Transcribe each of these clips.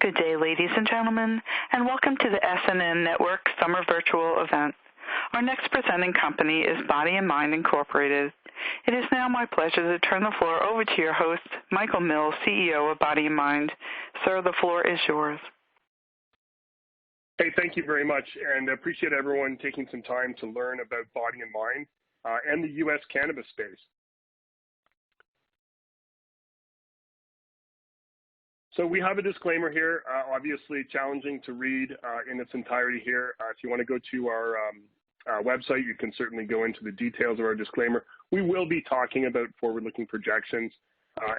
Good day, ladies and gentlemen, and welcome to the SNN Network Summer Virtual Event. Our next presenting company is Body and Mind Incorporated. It is now my pleasure to turn the floor over to your host, Michael Mills, CEO of Body and Mind. Sir, the floor is yours. Hey, thank you very much, and I appreciate everyone taking some time to learn about Body and Mind and the U.S. cannabis space. So we have a disclaimer here, obviously challenging to read in its entirety here. If you want to go to our website, you can certainly go into the details of our disclaimer. We will be talking about forward-looking projections,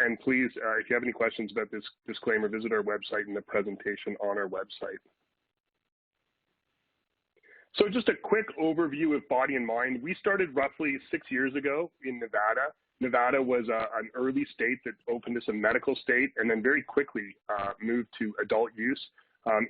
and please, if you have any questions about this disclaimer, visit our website and the presentation on our website. So just a quick overview of Body and Mind. We started roughly 6 years ago in Nevada. Nevada was an early state that opened as a medical state and then very quickly moved to adult use.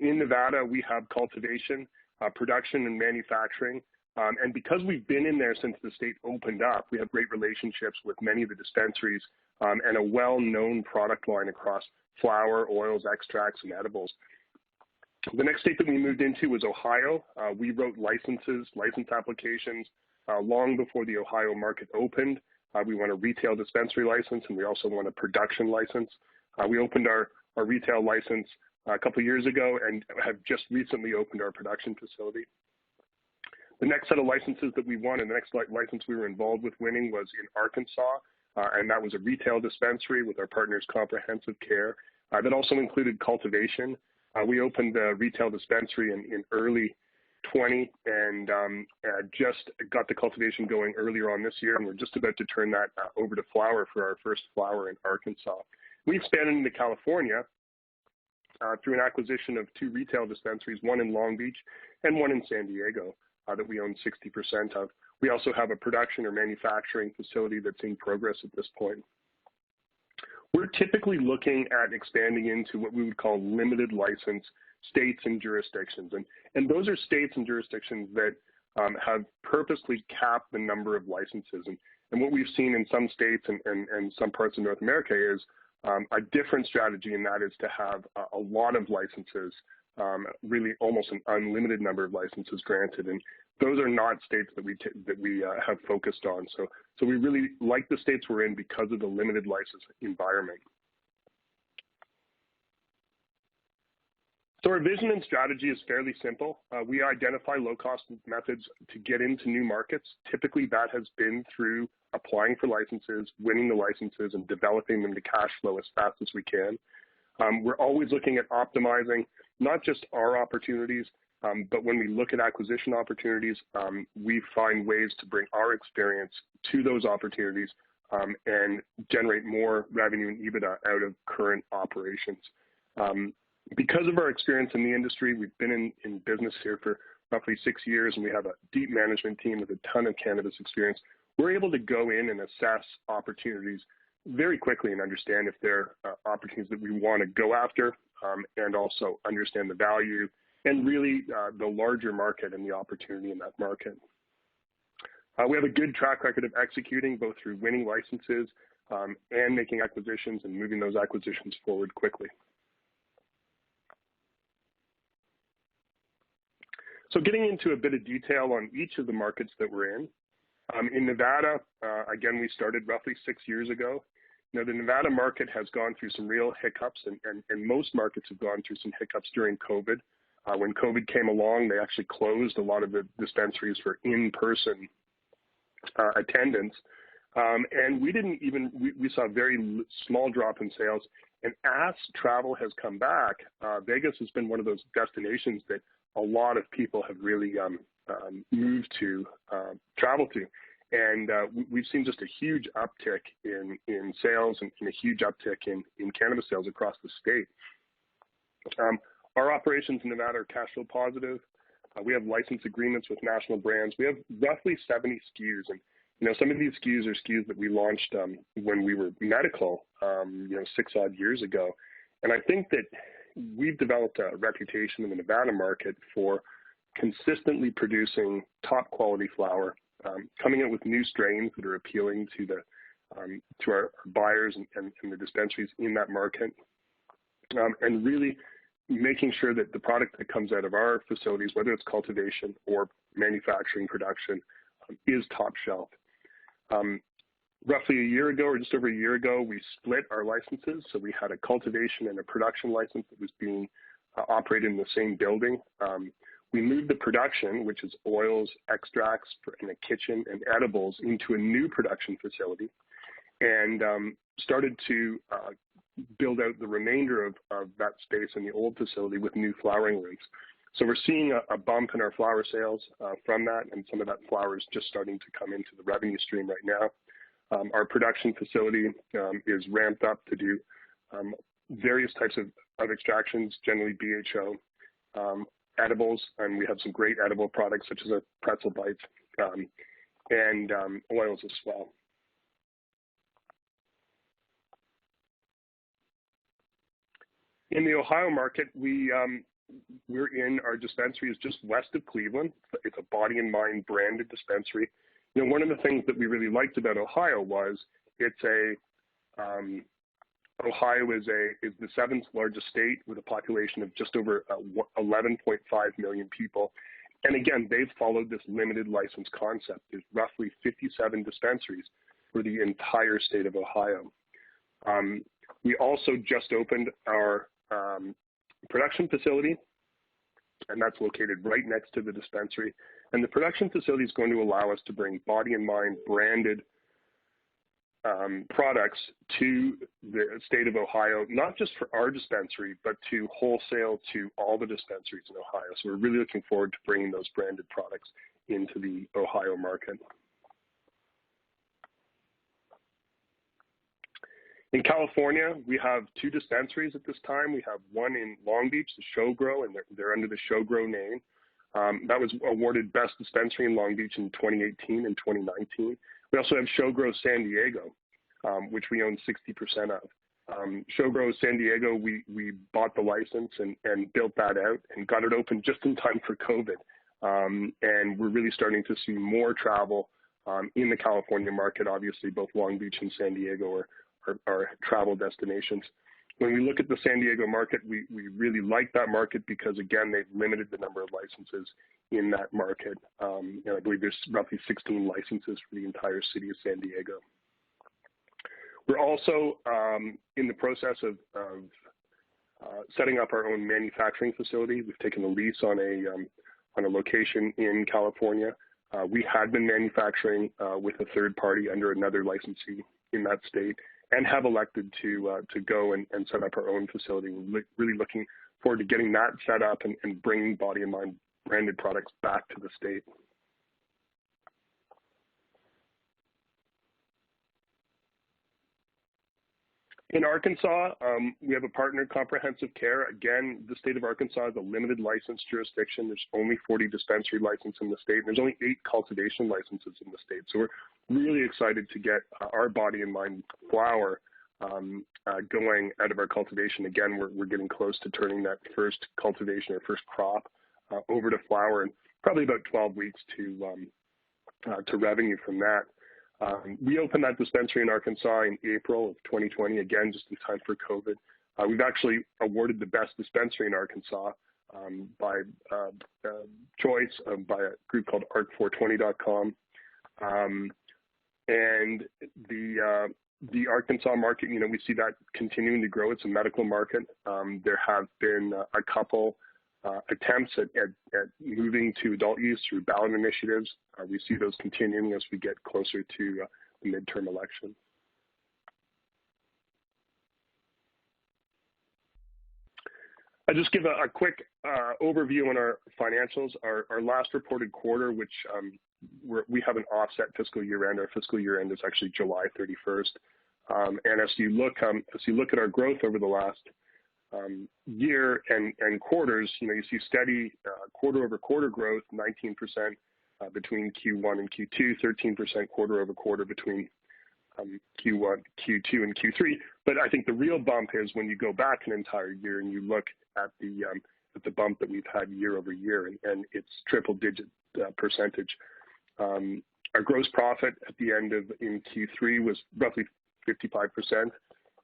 In Nevada, we have cultivation, production, and manufacturing. And because we've been in there since the state opened up, we have great relationships with many of the dispensaries and a well-known product line across flower, oils, extracts, and edibles. The next state that we moved into was Ohio. We wrote license applications long before the Ohio market opened. We want a retail dispensary license, and we also want a production license. We opened our retail license a couple of years ago and have just recently opened our production facility. The next set of licenses that we won and the next license we were involved with winning was in Arkansas, and that was a retail dispensary with our partners Comprehensive Care. That also included cultivation. We opened the retail dispensary in early 20 and just got the cultivation going earlier on this year, and we're just about to turn that over to flower for our first flower in Arkansas. We expanded into California through an acquisition of 2 retail dispensaries, one in Long Beach and one in San Diego that we own 60% of. We also have a production or manufacturing facility that's in progress at this point. We're typically looking at expanding into what we would call limited license states and jurisdictions. And those are states and jurisdictions that have purposely capped the number of licenses. And what we've seen in some states and some parts of North America is a different strategy, and that is to have a lot of licenses, really almost an unlimited number of licenses granted. And those are not states that we have focused on. So we really like the states we're in because of the limited license environment. So our vision and strategy is fairly simple. We identify low-cost methods to get into new markets. Typically, that has been through applying for licenses, winning the licenses, and developing them to cash flow as fast as we can. We're always looking at optimizing not just our opportunities, but when we look at acquisition opportunities, we find ways to bring our experience to those opportunities and generate more revenue and EBITDA out of current operations. Because of our experience in the industry, we've been in business here for roughly 6 years, and we have a deep management team with a ton of cannabis experience. We're able to go in and assess opportunities very quickly and understand if they're opportunities that we want to go after, and also understand the value and really the larger market and the opportunity in that market. We have a good track record of executing both through winning licenses and making acquisitions and moving those acquisitions forward quickly. So getting into a bit of detail on each of the markets that we're in. In Nevada, again, we started roughly 6 years ago. Now, the Nevada market has gone through some real hiccups, and most markets have gone through some hiccups during COVID. When COVID came along, they actually closed a lot of the dispensaries for in-person attendance. And we saw a very small drop in sales. And as travel has come back, Vegas has been one of those destinations that a lot of people have really moved to travel to. And we've seen just a huge uptick in sales and a huge uptick in cannabis sales across the state. Our operations in Nevada are cash flow positive. We have license agreements with national brands. We have roughly 70 SKUs. And, some of these SKUs are SKUs that we launched when we were medical, 6 odd years ago. And I think that we've developed a reputation in the Nevada market for consistently producing top quality flower, coming out with new strains that are appealing to our buyers and the dispensaries in that market, and really making sure that the product that comes out of our facilities, whether it's cultivation or manufacturing production, is top shelf. Roughly a year ago, or just over a year ago, we split our licenses. So we had a cultivation and a production license that was being operated in the same building. We moved the production, which is oils, extracts, in a kitchen, and edibles, into a new production facility, and started to build out the remainder of that space in the old facility with new flowering rooms. So we're seeing a bump in our flower sales from that, and some of that flower is just starting to come into the revenue stream right now. Our production facility is ramped up to do various types of extractions, generally BHO, edibles, and we have some great edible products such as a pretzel bites and oils as well. In the Ohio market, we're in, our dispensary is just west of Cleveland. It's a Body and Mind branded dispensary. You know, one of the things that we really liked about Ohio was Ohio is the 7th largest state with a population of just over 11.5 million people. And again, they've followed this limited license concept. There's roughly 57 dispensaries for the entire state of Ohio. We also just opened our production facility, and that's located right next to the dispensary. And the production facility is going to allow us to bring Body and Mind branded products to the state of Ohio, not just for our dispensary, but to wholesale to all the dispensaries in Ohio. So we're really looking forward to bringing those branded products into the Ohio market. In California, we have 2 dispensaries at this time. We have one in Long Beach, the Show Grow, and they're under the Show Grow name. That was awarded Best Dispensary in Long Beach in 2018 and 2019. We also have Show Grow San Diego, which we own 60% of. Show Grow San Diego, we bought the license and built that out and got it open just in time for COVID. And we're really starting to see more travel in the California market. Obviously, both Long Beach and San Diego are travel destinations. When we look at the San Diego market, we really like that market because, again, they've limited the number of licenses in that market. And I believe there's roughly 16 licenses for the entire city of San Diego. We're also in the process of setting up our own manufacturing facility. We've taken a lease on a location in California. We had been manufacturing with a third party under another licensee in that state, and have elected to go and set up our own facility. We're really looking forward to getting that set up and bringing Body and Mind branded products back to the state. In Arkansas, we have a partner, Comprehensive Care. Again, the state of Arkansas is a limited license jurisdiction. There's only 40 dispensary licenses in the state. And there's only 8 cultivation licenses in the state. So we're really excited to get our Body and Mind flower going out of our cultivation. Again, we're getting close to turning that first cultivation or first crop over to flower, and probably about 12 weeks to revenue from that. We opened that dispensary in Arkansas in April of 2020, again, just in time for COVID. We've actually awarded the best dispensary in Arkansas by choice by a group called Art420.com. And the Arkansas market, you know, we see that continuing to grow. It's a medical market. There have been a couple attempts at moving to adult use through ballot initiatives. We see those continuing as we get closer to the midterm election. I'll just give a quick overview on our financials. Our last reported quarter, which we have an offset fiscal year end. Our fiscal year end is actually July 31st. And as you look at our growth over the last year and quarters, you know, you see steady quarter-over-quarter growth, 19% between Q1 and Q2, 13% quarter-over-quarter between Q1, Q2, and Q3. But I think the real bump is when you go back an entire year and you look at the bump that we've had year over year, and it's triple-digit percentage. Our gross profit at the end in Q3 was roughly 55%,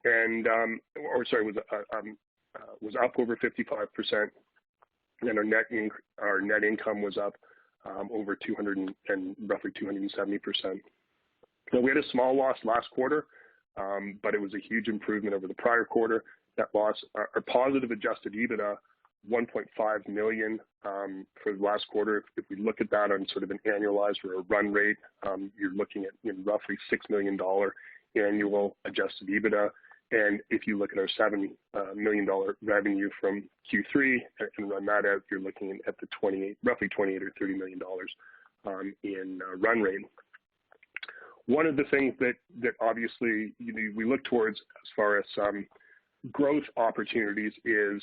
and was up over 55%, and our net income was up over 200 and roughly 270%. Now, we had a small loss last quarter, but it was a huge improvement over the prior quarter. That loss, our positive adjusted EBITDA, 1.5 million for the last quarter. If we look at that on sort of an annualized or a run rate, you're looking at roughly $6 million annual adjusted EBITDA. And if you look at our $7 million revenue from Q3 and run that out, you're looking at the roughly $28 or $30 million in run rate. One of the things that obviously we look towards as far as growth opportunities is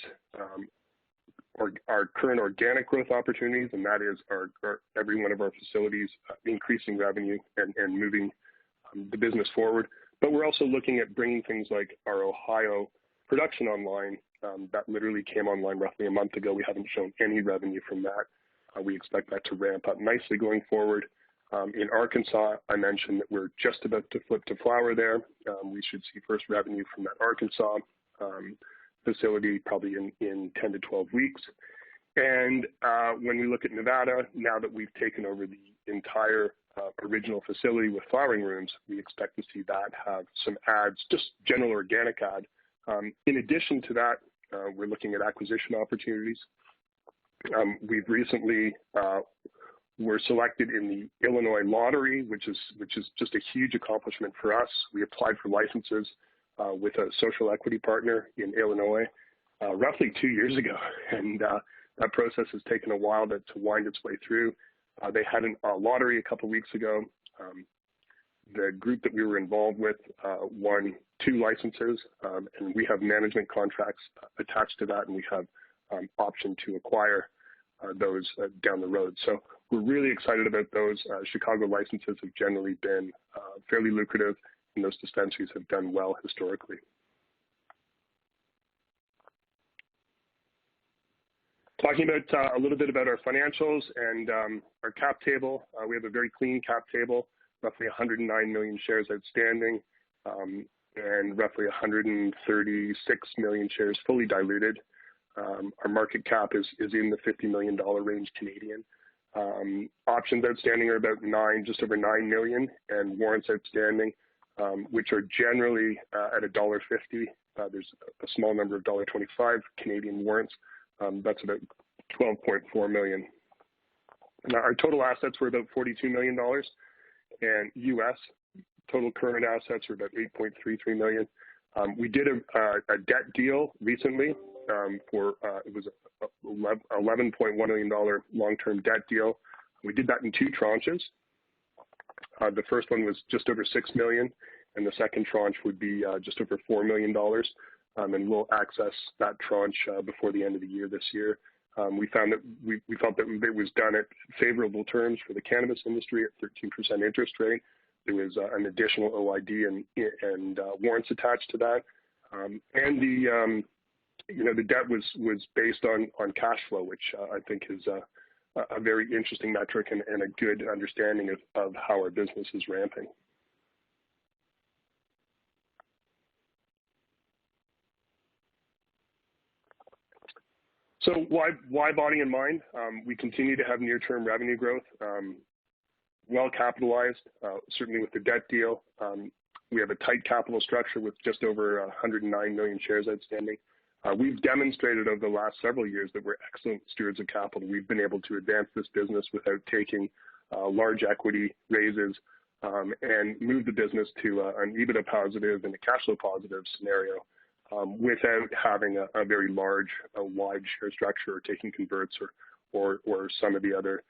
our current organic growth opportunities, and that is our every one of our facilities increasing revenue and moving the business forward. But we're also looking at bringing things like our Ohio production online. That literally came online roughly a month ago. We haven't shown any revenue from that. We expect that to ramp up nicely going forward. In Arkansas, I mentioned that we're just about to flip to flower there. We should see first revenue from that Arkansas facility probably in 10 to 12 weeks. And when we look at Nevada, now that we've taken over the entire original facility with flowering rooms, we expect to see that have some ads, just general organic ad. In addition to that, we're looking at acquisition opportunities. We've recently were selected in the Illinois lottery, which is just a huge accomplishment for us. We applied for licenses with a social equity partner in Illinois roughly 2 years ago, and that process has taken a while to wind its way through. They had a lottery a couple weeks ago. The group that we were involved with won 2 licenses, and we have management contracts attached to that, and we have option to acquire those down the road. So we're really excited about those. Chicago licenses have generally been fairly lucrative, and those dispensaries have done well historically. Talking about a little bit about our financials and our cap table. We have a very clean cap table, roughly 109 million shares outstanding, and roughly 136 million shares fully diluted. Our market cap is in the $50 million range Canadian. Options outstanding are about just over 9 million, and warrants outstanding, which are generally at $1.50. There's a small number of $1.25 Canadian warrants. That's about 12.4 million. Now, our total assets were about $42 million, and U.S. total current assets were about 8.33 million. We did a debt deal recently it was a $11.1 million long-term debt deal. We did that in 2 tranches. The first one was just over $6 million, and the second tranche would be just over $4 million. And we'll access that tranche before the end of the year this year. We felt that it was done at favorable terms for the cannabis industry at 13% interest rate. There was an additional OID and warrants attached to that, and the debt was based on cash flow, which I think is a very interesting metric and a good understanding of how our business is ramping. So why Body and Mind? We continue to have near-term revenue growth, well capitalized, certainly with the debt deal. We have a tight capital structure with just over 109 million shares outstanding. We've demonstrated over the last several years that we're excellent stewards of capital. We've been able to advance this business without taking large equity raises and move the business to an EBITDA positive and a cash flow positive scenario without having a very wide share structure or taking converts or some of the other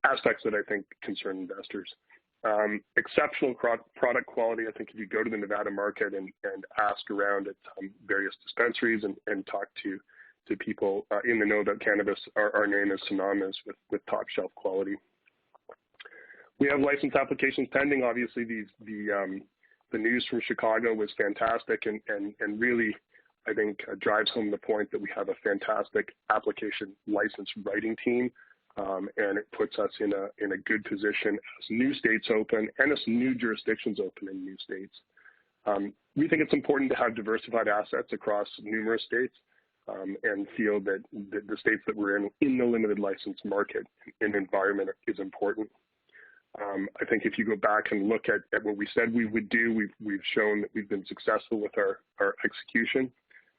aspects that I think concern investors. Exceptional product quality. I think if you go to the Nevada market and ask around at various dispensaries and talk to people in the know about cannabis, our name is synonymous with top shelf quality. We have license applications pending. Obviously, the news from Chicago was fantastic and really, I think, drives home the point that we have a fantastic application license writing team. And it puts us in a good position as new states open and as new jurisdictions open in new states. We think it's important to have diversified assets across numerous states. and feel that the states that we're in the limited license market and environment is important. I think if you go back and look at what we said we would do, we've shown that we've been successful with our execution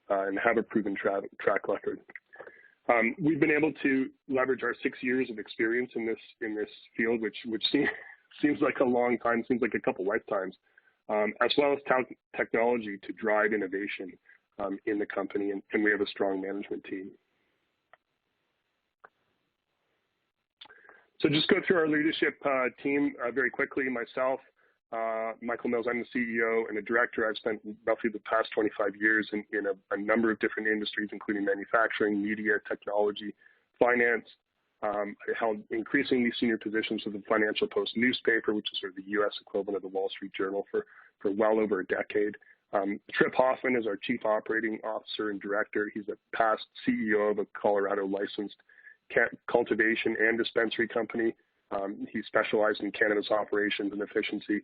and have a proven track record. We've been able to leverage our 6 years of experience in this field, which seems like a long time, seems like a couple lifetimes, as well as technology to drive innovation in the company, and we have a strong management team. So just go through our leadership team very quickly. Myself, Michael Mills, I'm the CEO and a director. I've spent roughly the past 25 years in a number of different industries, including manufacturing, media, technology, finance. I held increasingly senior positions with the Financial Post newspaper, which is sort of the U.S. equivalent of the Wall Street Journal, for well over a decade. Trip Hoffman is our Chief Operating Officer and Director. He's a past CEO of a Colorado licensed cultivation and dispensary company. He specialized in cannabis operations and efficiency.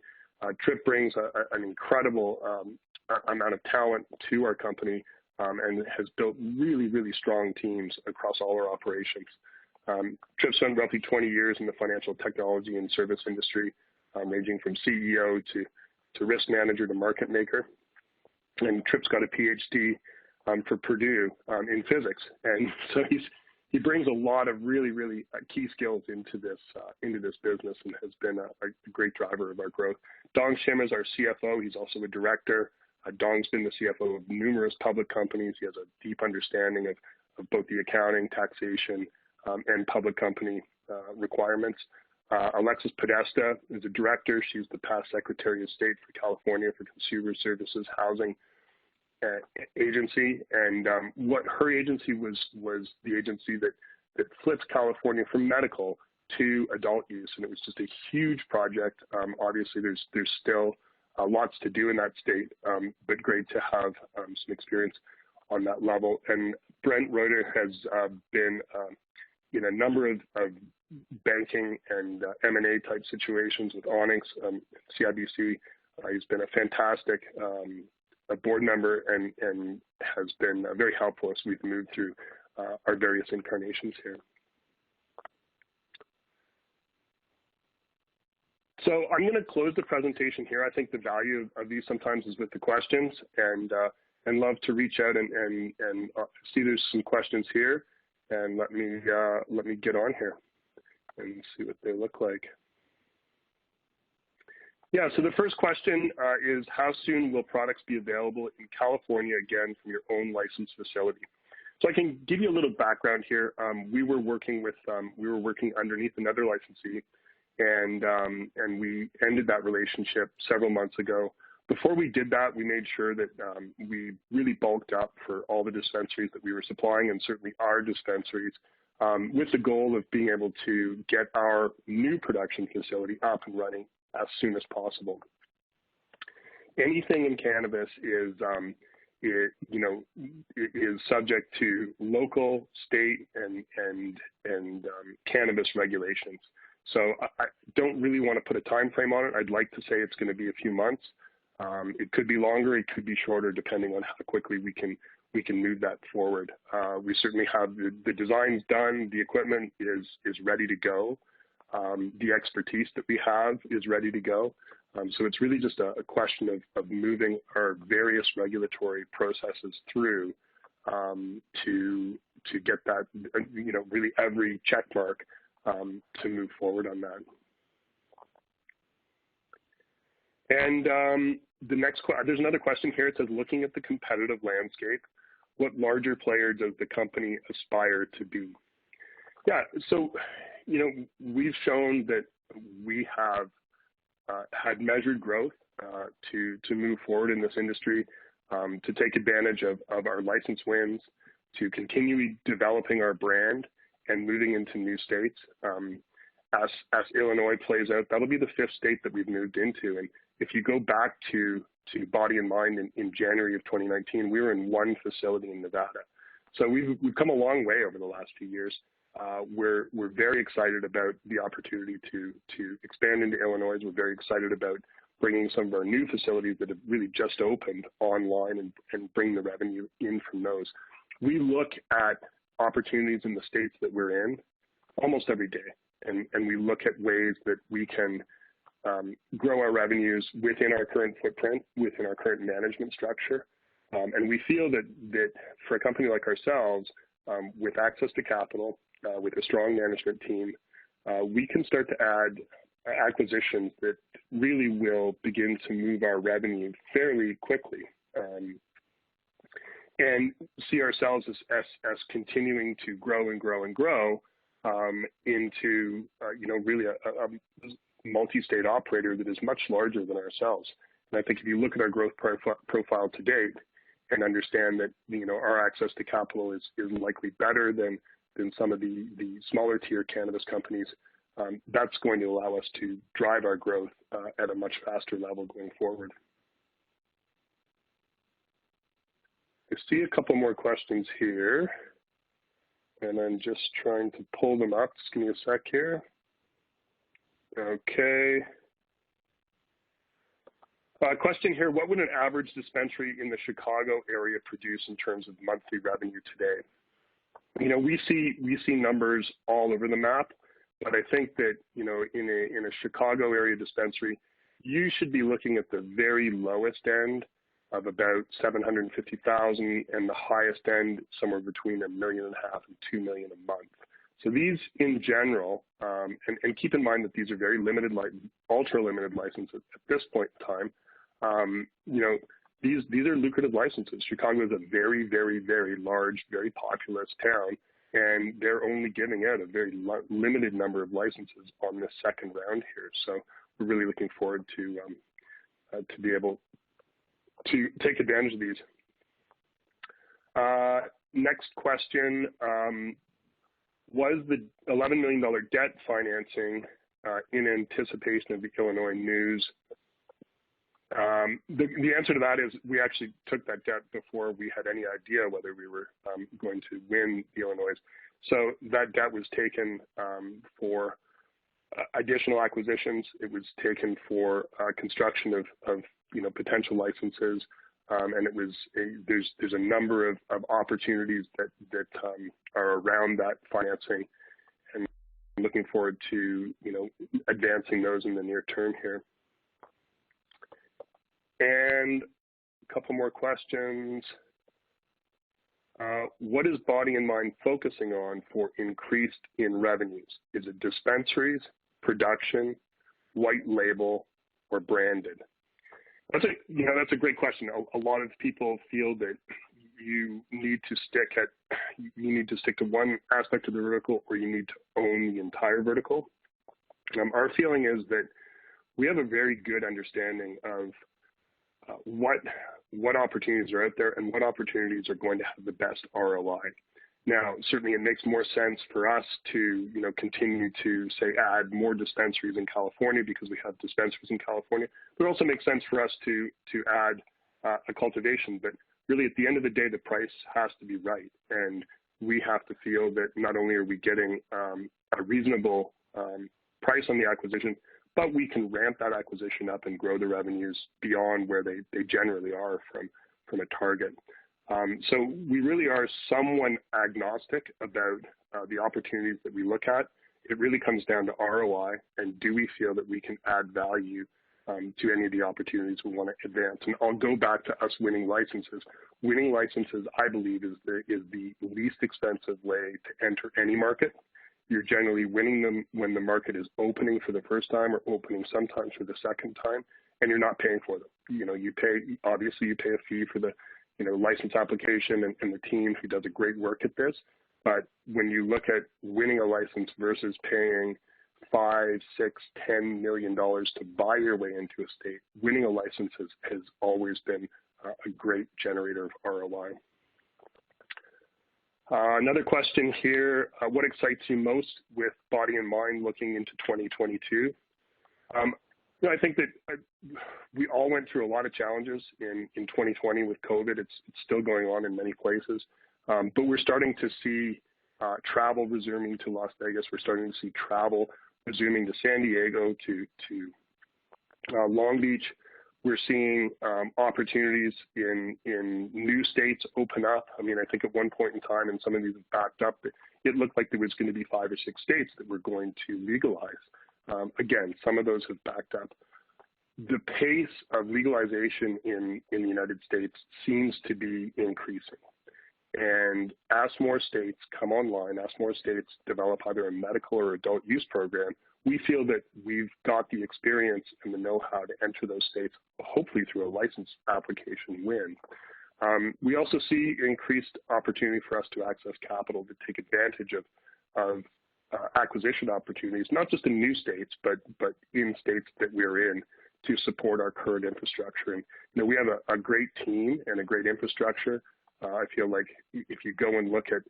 Trip brings an incredible amount of talent to our company and has built really, really strong teams across all our operations. Trip's spent roughly 20 years in the financial technology and service industry, ranging from CEO to risk manager to market maker. And Trip's got a PhD for Purdue in physics, and so he brings a lot of really, really key skills into this business and has been a great driver of our growth. Dong Shim is our CFO. He's also a director. Dong's been the CFO of numerous public companies. He has a deep understanding of both the accounting, taxation, and public company requirements. Alexis Podesta is a director. She's the past Secretary of State for California for Consumer Services Housing Agency, and what her agency was the agency that flips California from medical to adult use, and it was just a huge project. Obviously, there's still lots to do in that state, but great to have some experience on that level. And Brent Roeder has been in a number of banking and M&A type situations with Onyx, CIBC. He's been a fantastic a board member and has been very helpful as we've moved through our various incarnations here. So I'm going to close the presentation here. I think the value of these sometimes is with the questions, and love to reach out and see there's some questions here, and let me get on here and see what they look like. Yeah, so the first question is, how soon will products be available in California again from your own licensed facility? So I can give you a little background here. We were working underneath another licensee, and we ended that relationship several months ago. Before we did that, we made sure that we really bulked up for all the dispensaries that we were supplying, and certainly our dispensaries, with the goal of being able to get our new production facility up and running as soon as possible. Anything in cannabis is subject to local, state, and cannabis regulations. So I don't really want to put a time frame on it. I'd like to say it's going to be a few months. It could be longer, it could be shorter, depending on how quickly we can move that forward. We certainly have the designs done, the equipment is ready to go. The expertise that we have is ready to go. So it's really just a question of moving our various regulatory processes through to get that, really every check mark to move forward on that. And there's another question here. It says, looking at the competitive landscape, what larger player does the company aspire to be? Yeah, so we've shown that we have had measured growth to move forward in this industry, to take advantage of our license wins, to continue developing our brand and moving into new states. As Illinois plays out, that'll be the 5th state that we've moved into. And if you go back to Body and Mind in January of 2019, we were in one facility in Nevada. So we've come a long way over the last few years. We're very excited about the opportunity to expand into Illinois. We're very excited about bringing some of our new facilities that have really just opened online and bring the revenue in from those. we look at opportunities in the states that we're in almost every day, and we look at ways that we can grow our revenues within our current footprint, within our current management structure. And we feel that for a company like ourselves, with access to capital, with a strong management team, we can start to add acquisitions that really will begin to move our revenue fairly quickly, and see ourselves as continuing to grow and grow and grow into really a multi-state operator that is much larger than ourselves. And I think if you look at our growth profile to date and understand that our access to capital is likely better than some of the smaller tier cannabis companies, that's going to allow us to drive our growth at a much faster level going forward. I see a couple more questions here, and I'm just trying to pull them up. Just give me a sec here. Okay. Question here, what would an average dispensary in the Chicago area produce in terms of monthly revenue today? We see numbers all over the map, but I think that, in a Chicago area dispensary, you should be looking at the very lowest end of about 750,000 and the highest end somewhere between $1.5 million and $2 million a month. So these in general, and keep in mind that these are very limited, ultra limited licenses at this point in time. These are lucrative licenses. Chicago is a very, very, very large, very populous town, and they're only giving out a very limited number of licenses on this second round here. So we're really looking forward to be able to take advantage of these. Next question, was the $11 million debt financing in anticipation of the Illinois news? The answer to that is we actually took that debt before we had any idea whether we were going to win the Illinois. So that debt was taken for additional acquisitions. It was taken for construction of potential licenses, and it was there's a number of opportunities that are around that financing, and I'm looking forward to advancing those in the near term here. And a couple more questions. What is Body and Mind focusing on for increased in revenues? Is it dispensaries, production, white label, or branded? That's a great question. A lot of people feel that you need to stick to one aspect of the vertical, or you need to own the entire vertical. Our feeling is that we have a very good understanding of what opportunities are out there and what opportunities are going to have the best ROI. Now, certainly it makes more sense for us to, continue to, say, add more dispensaries in California because we have dispensaries in California. But it also makes sense for us to add a cultivation. But really, at the end of the day, the price has to be right. And we have to feel that not only are we getting a reasonable price on the acquisition, but we can ramp that acquisition up and grow the revenues beyond where they generally are from a target. So we really are somewhat agnostic about the opportunities that we look at. It really comes down to ROI, and do we feel that we can add value to any of the opportunities we want to advance. And I'll go back to us winning licenses. Winning licenses, I believe, is the least expensive way to enter any market. You're generally winning them when the market is opening for the first time or opening sometimes for the second time, and you're not paying for them. You pay a fee for the license application and the team who does a great work at this. But when you look at winning a license versus paying $5, $6, $10 million to buy your way into a state, winning a license has always been a great generator of ROI. Another question here, what excites you most with Body and Mind looking into 2022? I think that we all went through a lot of challenges in 2020 with COVID. It's still going on in many places, but we're starting to see travel resuming to Las Vegas. We're starting to see travel resuming to San Diego, to Long Beach. We're seeing opportunities in new states open up. I mean, I think at one point in time, and some of these have backed up, it looked like there was going to be 5 or 6 states that were going to legalize. Again, some of those have backed up. The pace of legalization in the United States seems to be increasing. And as more states come online, as more states develop either a medical or adult use program, we feel that we've got the experience and the know-how to enter those states, hopefully through a license application win. We also see increased opportunity for us to access capital to take advantage of acquisition opportunities, not just in new states, but in states that we're in, to support our current infrastructure. And we have a great team and a great infrastructure. I feel like if you go and look at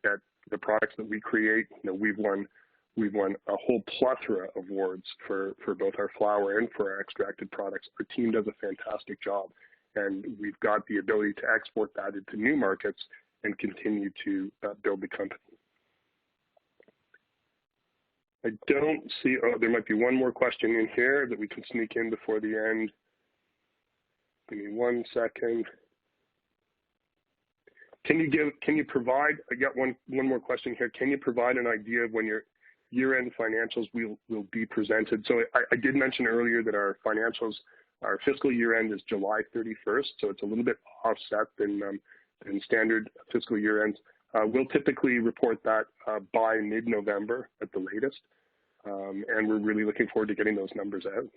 the products that we create, we've won a whole plethora of awards for both our flower and for our extracted products. Our team does a fantastic job, and we've got the ability to export that into new markets and continue to build the company. I don't see, there might be one more question in here that we can sneak in before the end. Give me 1 second. Can you provide, I got one more question here. Can you provide an idea of when your year-end financials will be presented? So I did mention earlier that our financials, our fiscal year-end is July 31st, so it's a little bit offset than standard fiscal year-ends. We'll typically report that by mid-November at the latest, and we're really looking forward to getting those numbers out.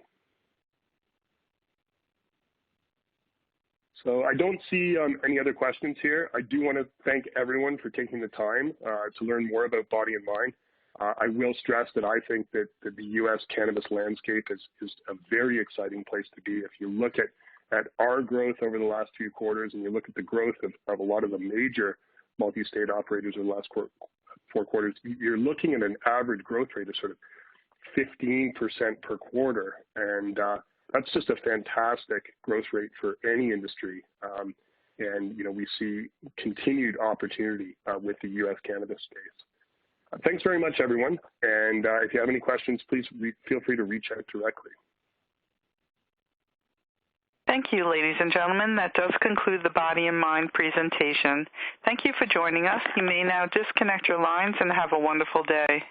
So I don't see any other questions here. I do want to thank everyone for taking the time to learn more about Body and Mind. I will stress that I think that the U.S. cannabis landscape is a very exciting place to be. If you look at our growth over the last few quarters, and you look at the growth of a lot of the major multi-state operators in the last 4 quarters, you're looking at an average growth rate of sort of 15% per quarter. And that's just a fantastic growth rate for any industry. And we see continued opportunity with the U.S. cannabis space. Thanks very much, everyone. And if you have any questions, please feel free to reach out directly. Thank you, ladies and gentlemen. That does conclude the Body and Mind presentation. Thank you for joining us. You may now disconnect your lines and have a wonderful day.